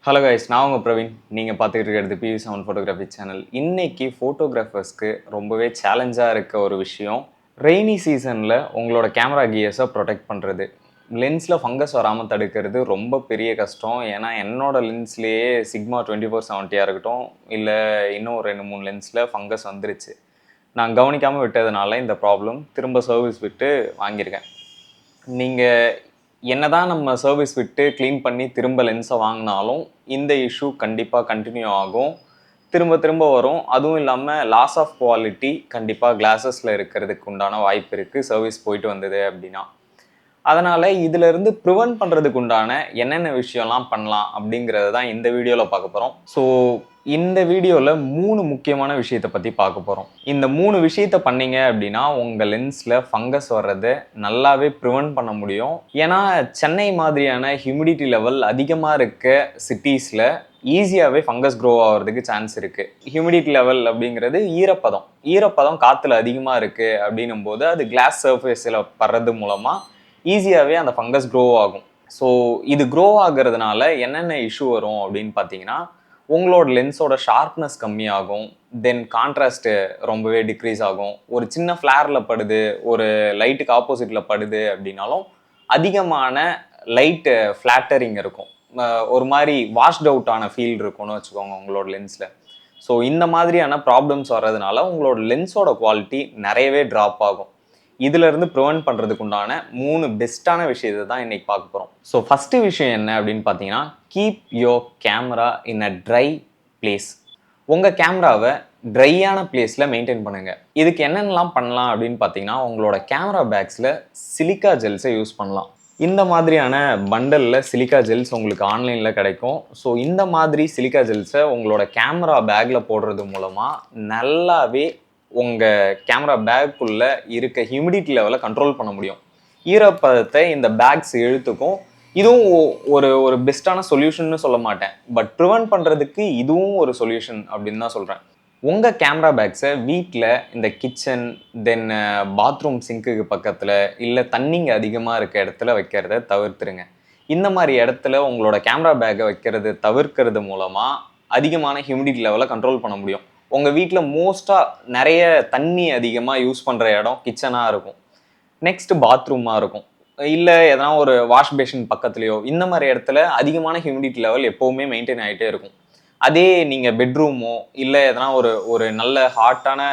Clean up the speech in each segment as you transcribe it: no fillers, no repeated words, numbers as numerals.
Hello guys, நான் உங்கள் பிரவீன். நீங்கள் பார்த்துக்கிட்டு இருக்கிறது PV7 ஃபோட்டோகிராஃபி சேனல். இன்றைக்கி ஃபோட்டோகிராஃபர்ஸ்க்கு ரொம்பவே சேலஞ்சாக இருக்க ஒரு விஷயம், ரெய்னி சீசனில் உங்களோட கேமரா கியர்ஸை ப்ரொடெக்ட் பண்ணுறது. லென்ஸில் ஃபங்கஸ் வராமல் தடுக்கிறது ரொம்ப பெரிய கஷ்டம். ஏன்னா என்னோடய லென்ஸ்லேயே சிக்மா 24-70 இருக்கட்டும், இல்லை இன்னும் 2-3 லென்ஸில் ஃபங்கஸ் வந்துருச்சு. நான் கவனிக்காமல் விட்டதுனால இந்த ப்ராப்ளம் திரும்ப சர்வீஸ் விட்டு வாங்கியிருக்கேன். நீங்கள் என்னதான் நம்ம சர்வீஸ் விட்டு க்ளீன் பண்ணி திரும்ப லென்ஸை வாங்கினாலும் இந்த இஷ்யூ கண்டிப்பாக கண்டினியூ ஆகும், திரும்ப திரும்ப வரும். அதுவும் இல்லாமல் லாஸ் ஆஃப் குவாலிட்டி கண்டிப்பாக கிளாஸஸில் இருக்கிறதுக்கு உண்டான வாய்ப்பு இருக்குது சர்வீஸ் போயிட்டு வந்தது அப்படின்னா. அதனால் இதிலிருந்து ப்ரிவென்ட் பண்ணுறதுக்கு உண்டான என்னென்ன விஷயம்லாம் பண்ணலாம் அப்படிங்கிறத தான் இந்த வீடியோவில் பார்க்க போகிறோம். ஸோ இந்த வீடியோவில் 3 முக்கியமான விஷயத்தை பற்றி பார்க்க போகிறோம். இந்த 3 விஷயத்தை பண்ணீங்க அப்படின்னா உங்கள் லென்ஸில் ஃபங்கஸ் வர்றதை நல்லாவே ப்ரிவென்ட் பண்ண முடியும். ஏன்னா சென்னை மாதிரியான ஹியூமிடிட்டி லெவல் அதிகமாக இருக்க சிட்டிஸில் ஈஸியாகவே ஃபங்கஸ் க்ரோ ஆகிறதுக்கு சான்ஸ் இருக்குது. ஹியூமிடிட்டி லெவல் அப்படிங்கிறது ஈரப்பதம் காற்றுல அதிகமாக இருக்குது அப்படின்னும் போது அது கிளாஸ் சர்ஃபேஸில் படுறது மூலமாக ஈஸியாகவே அந்த ஃபங்கஸ் க்ரோ ஆகும். ஸோ இது க்ரோ ஆகிறதுனால என்னென்ன இஷ்யூ வரும் அப்படின்னு பார்த்தீங்கன்னா, உங்களோட லென்ஸோட ஷார்ப்னஸ் கம்மியாகும், தென் கான்ட்ராஸ்ட்டு ரொம்பவே டிக்ரீஸ் ஆகும். ஒரு சின்ன ஃப்ளேரில் படுது, ஒரு லைட்டுக்கு ஆப்போசிட்டில் படுது அப்படின்னாலும் அதிகமான லைட்டு ஃப்ளாட்டரிங் இருக்கும், ஒரு மாதிரி வாஷ்ட் அவுட்டான ஃபீல் இருக்கும்னு வச்சுக்கோங்க உங்களோட லென்ஸில். ஸோ இந்த மாதிரியான ப்ராப்ளம்ஸ் வர்றதுனால உங்களோட லென்ஸோட குவாலிட்டி நிறையவே ட்ராப் ஆகும். இதிலிருந்து ப்ரிவென்ட் பண்ணுறதுக்கு உண்டான 3 பெஸ்ட்டான விஷயத்தை தான் இன்றைக்கி பார்க்க போகிறோம். ஸோ ஃபஸ்ட்டு விஷயம் என்ன அப்படின்னு பார்த்தீங்கன்னா, keep your camera in a try place. உங்கள் கேமராவை ட்ரையான பிளேஸில் மெயின்டைன் பண்ணுங்கள். இதுக்கு என்னென்னலாம் பண்ணலாம் அப்படின்னு பார்த்தீங்கன்னா, உங்களோட கேமரா பேக்ஸில் சிலிக்கா ஜெல்ஸை யூஸ் பண்ணலாம். இந்த மாதிரியான பண்டலில் சிலிக்கா ஜெல்ஸ் உங்களுக்கு ஆன்லைனில் கிடைக்கும். ஸோ இந்த மாதிரி சிலிக்கா ஜெல்ஸை உங்களோட கேமரா பேக்கில் போடுறது மூலமாக நல்லாவே உங்கள் கேமரா பேக்குள்ளே இருக்க ஹியூமிடிட்டி லெவலை கண்ட்ரோல் பண்ண முடியும். ஈரப்பதத்தை இந்த பேக்ஸ் இழுத்துக்கும். இதுவும் ஒரு ஒரு பெஸ்ட்டான சொல்யூஷன்னு சொல்ல மாட்டேன், பட் ப்ரிவென்ட் பண்ணுறதுக்கு இதுவும் ஒரு சொல்யூஷன் அப்படின்னு தான் சொல்கிறேன். உங்கள் கேமரா பேக்ஸை வீட்டில் இந்த கிச்சன், தென் பாத்ரூம் சிங்க்குக்கு பக்கத்தில், இல்லை தண்ணிங்க அதிகமாக இருக்க இடத்துல வைக்கிறத தவிர்த்துருங்க. இந்த மாதிரி இடத்துல உங்களோட கேமரா பேக்கை வைக்கிறது தவிர்க்கிறது மூலமாக அதிகமான ஹியூமிடிட்டி லெவலை கண்ட்ரோல் பண்ண முடியும். உங்கள் வீட்டில் மோஸ்ட்டாக நிறைய தண்ணி அதிகமாக யூஸ் பண்ணுற இடம் கிச்சனாக இருக்கும், நெக்ஸ்ட்டு பாத்ரூமாக இருக்கும், இல்லை எதனா ஒரு வாஷ் பேஷன் பக்கத்துலையோ, இந்த மாதிரி இடத்துல அதிகமான ஹியூமிடிட்டி லெவல் எப்போவுமே மெயின்டைன் ஆகிட்டே இருக்கும். அதே நீங்கள் பெட்ரூமோ இல்லை எதனா ஒரு ஒரு நல்ல ஹாட்டான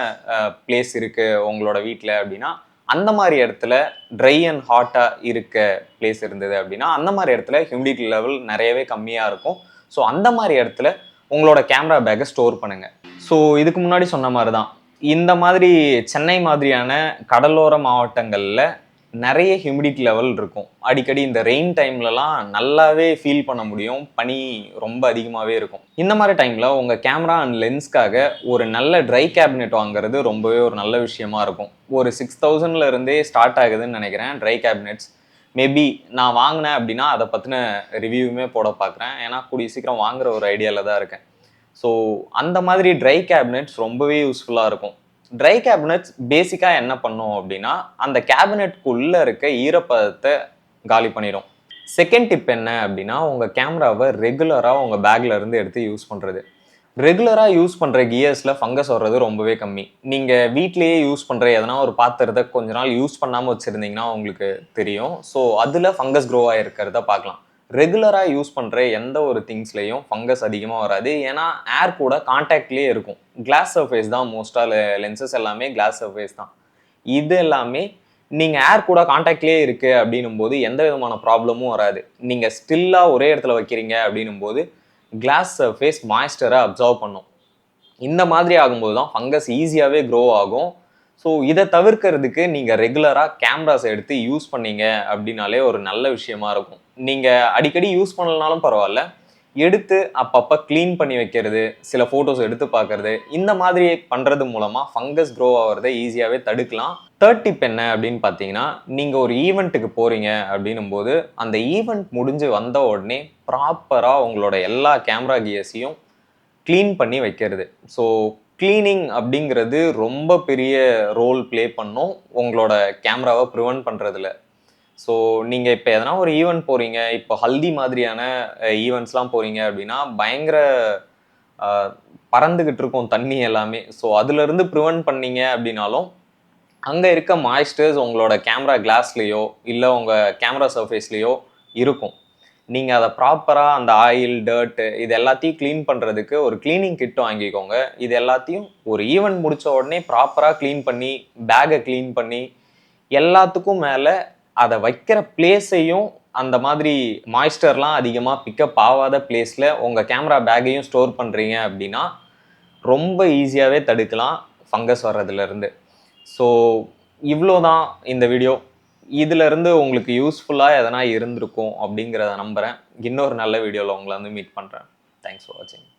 பிளேஸ் இருக்குது உங்களோட வீட்டில் அப்படின்னா, அந்த மாதிரி இடத்துல ட்ரை அண்ட் ஹாட்டாக இருக்க பிளேஸ் இருந்தது அப்படின்னா அந்த மாதிரி இடத்துல ஹியூமிடிட்டி லெவல் நிறையவே கம்மியாக இருக்கும். ஸோ அந்த மாதிரி இடத்துல உங்களோட கேமரா பேக்கை ஸ்டோர் பண்ணுங்கள். ஸோ இதுக்கு முன்னாடி சொன்ன மாதிரி தான், இந்த மாதிரி சென்னை மாதிரியான கடலோர மாவட்டங்களில் நிறைய ஹியூமிடிட்டி லெவல் இருக்கும். அடிக்கடி இந்த ரெயின் டைம்லலாம் நல்லாவே ஃபீல் பண்ண முடியும், பனி ரொம்ப அதிகமாகவே இருக்கும். இந்த மாதிரி டைமில் உங்கள் கேமரா அண்ட் லென்ஸ்க்காக ஒரு நல்ல ட்ரை கேபினெட் வாங்குறது ரொம்பவே ஒரு நல்ல விஷயமா இருக்கும். ஒரு 6000 இருந்தே ஸ்டார்ட் ஆகுதுன்னு நினைக்கிறேன் ட்ரை கேபினெட்ஸ். மேபி நான் வாங்கினேன் அப்படின்னா அதை பற்றின ரிவ்யூவுமே போட பார்க்குறேன், ஏன்னா கூடிய சீக்கிரம் வாங்குகிற ஒரு ஐடியாவில் தான் இருக்கேன். ஸோ அந்த மாதிரி ட்ரை கேபினெட்ஸ் ரொம்பவே யூஸ்ஃபுல்லாக இருக்கும். ட்ரை கேபினெட்ஸ் பேசிக்காக என்ன பண்ணும் அப்படின்னா, அந்த கேபினெட்குள்ளே இருக்க ஈரப்பதத்தை காலி பண்ணிடும். செகண்ட் டிப் என்ன அப்படின்னா, உங்கள் கேமராவை ரெகுலராக உங்கள் பேக்கில் இருந்து எடுத்து யூஸ் பண்ணுறது. ரெகுலராக யூஸ் பண்ணுற கியர்ஸில் ஃபங்கஸ் வர்றது ரொம்பவே கம்மி. நீங்கள் வீட்லேயே யூஸ் பண்ணுற எதனா ஒரு பாத்திரத்தை கொஞ்ச நாள் யூஸ் பண்ணாமல் வச்சுருந்தீங்கன்னா உங்களுக்கு தெரியும். ஸோ அதில் ஃபங்கஸ் க்ரோ ஆகிருக்கிறத பார்க்கலாம். ரெகுலராக யூஸ் பண்ணுற எந்த ஒரு திங்ஸ்லையும் ஃபங்கஸ் அதிகமாக வராது, ஏன்னா ஏர் கூட கான்டாக்ட்லேயே இருக்கும். கிளாஸ் சர்ஃபேஸ் தான் மோஸ்ட்டாக லென்சஸ் எல்லாமே கிளாஸ் சர்ஃபேஸ் தான். இது எல்லாமே நீங்கள் ஏர் கூட கான்டாக்ட்லேயே இருக்குது அப்படின்னும் போது எந்த விதமான ப்ராப்ளமும் வராது. நீங்கள் ஸ்டில்லாக ஒரே இடத்துல வைக்கிறீங்க அப்படின்னும் போது கிளாஸ் சர்ஃபேஸ் மாய்ஸ்டரை அப்சர்வ் பண்ணும். இந்த மாதிரி ஆகும்போது தான் ஃபங்கஸ் ஈஸியாகவே க்ரோ ஆகும். ஸோ இதை தவிர்க்கிறதுக்கு நீங்கள் ரெகுலராக கேமராஸ் எடுத்து யூஸ் பண்ணீங்க அப்படின்னாலே ஒரு நல்ல விஷயமா இருக்கும். நீங்கள் அடிக்கடி யூஸ் பண்ணலனாலும் பரவாயில்ல, எடுத்து அப்பப்போ க்ளீன் பண்ணி வைக்கிறது, சில ஃபோட்டோஸ் எடுத்து பார்க்கறது, இந்த மாதிரி பண்ணுறது மூலமாக ஃபங்கஸ் க்ரோ ஆகிறத ஈஸியாகவே தடுக்கலாம். தேர்ட் டிப் என்ன அப்படின்னு பார்த்தீங்கன்னா, நீங்கள் ஒரு ஈவெண்ட்டுக்கு போகிறீங்க அப்படின்னும் போது அந்த ஈவெண்ட் முடிஞ்சு வந்த உடனே ப்ராப்பராக உங்களோட எல்லா கேமரா கியர்ஸையும் க்ளீன் பண்ணி வைக்கிறது. ஸோ க்ளீனிங் அப்படிங்கிறது ரொம்ப பெரிய ரோல் ப்ளே பண்ணும் உங்களோட கேமராவை ப்ரிவென்ட் பண்ணுறதுல. ஸோ நீங்கள் இப்போ எதனா ஒரு ஈவெண்ட் போகிறீங்க, இப்போ ஹல்தி மாதிரியான ஈவெண்ட்ஸ்லாம் போகிறீங்க அப்படின்னா பயங்கர பறந்துக்கிட்டு இருக்கும் தண்ணி எல்லாமே. ஸோ அதுலேருந்து ப்ரிவென்ட் பண்ணீங்க அப்படின்னாலும் அங்கே இருக்க மாய்ஸ்டர்ஸ் உங்களோட கேமரா கிளாஸ்லேயோ இல்லை உங்கள் கேமரா சர்ஃபேஸ்லேயோ இருக்கும். நீங்கள் அதை ப்ராப்பராக அந்த ஆயில், டர்ட்டு இது எல்லாத்தையும் க்ளீன் பண்ணுறதுக்கு ஒரு க்ளீனிங் கிட் வாங்கிக்கோங்க. இது எல்லாத்தையும் ஒரு ஈவெண்ட் முடித்த உடனே ப்ராப்பராக க்ளீன் பண்ணி, பேக்கை க்ளீன் பண்ணி, எல்லாத்துக்கும் மேலே அதை வைக்கிற பிளேஸையும் அந்த மாதிரி மாய்ஸ்டர்லாம் அதிகமாக பிக்கப் ஆகாத பிளேஸில் உங்கள் கேமரா பேக்கையும் ஸ்டோர் பண்ணுறீங்க அப்படின்னா ரொம்ப ஈஸியாகவே தடுக்கலாம் ஃபங்கஸ் வர்றதுலேருந்து. ஸோ இவ்வளோ தான் இந்த வீடியோ. இதிலிருந்து உங்களுக்கு யூஸ்ஃபுல்லாக எதனா இருந்திருக்கும் அப்படிங்கிறத நம்புகிறேன். இன்னொரு நல்ல வீடியோவில் உங்களை வந்து மீட் பண்ணுறேன். தேங்க்ஸ் ஃபார் வாட்சிங்.